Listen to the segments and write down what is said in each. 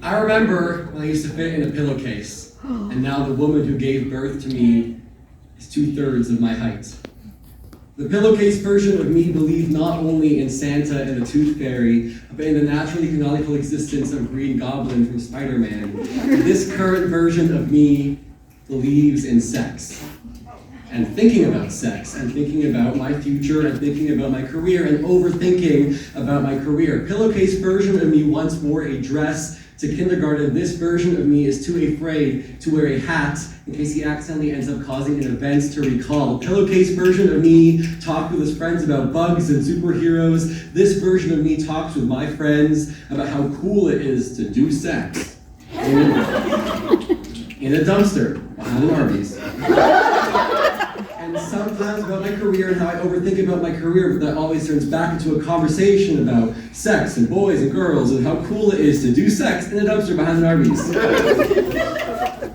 I remember when I used to fit in a pillowcase, and now the woman who gave birth to me is 2/3 of my height. The pillowcase version of me believed not only in Santa and the Tooth Fairy, but in the naturally canonical existence of Green Goblin from Spider-Man. This current version of me believes in sex. And thinking about sex, and thinking about my future, and thinking about my career, and overthinking about my career. Pillowcase version of me once wore a dress to kindergarten. This version of me is too afraid to wear a hat in case he accidentally ends up causing an event to recall. The pillowcase version of me talked with his friends about bugs and superheroes. This version of me talks with my friends about how cool it is to do sex in a dumpster behind an Arby's. And sometimes about my career and how I overthink about my career, but that always turns back into a conversation about sex and boys and girls and how cool it is to do sex in a dumpster behind an Arby's.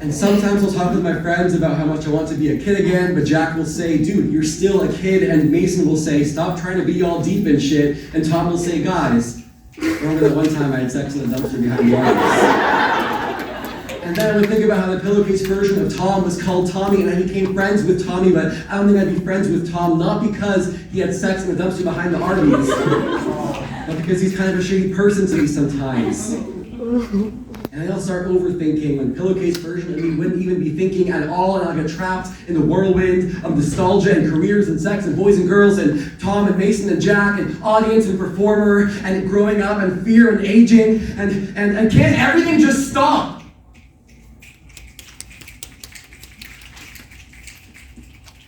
And sometimes I'll talk with my friends about how much I want to be a kid again, but Jack will say, dude, you're still a kid, and Mason will say, stop trying to be all deep and shit, and Tom will say, guys, remember that one time I had sex in a dumpster behind the Arby's? And then I would think about how the pillowcase version of Tom was called Tommy, and I became friends with Tommy, but I don't think I'd be friends with Tom, not because he had sex in a dumpster behind the Arby's, but because he's kind of a shitty person to me sometimes. And then I'll start overthinking when the pillowcase version of me wouldn't even be thinking at all, and I'll get trapped in the whirlwind of nostalgia and careers and sex and boys and girls and Tom and Mason and Jack and audience and performer and growing up and fear and aging and can't everything just stop?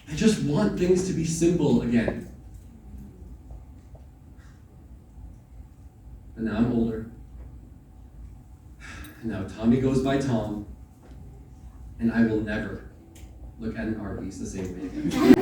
I just want things to be simple again. And now I'm older. And now Tommy goes by Tom. And I will never look at an Arby's the same way again.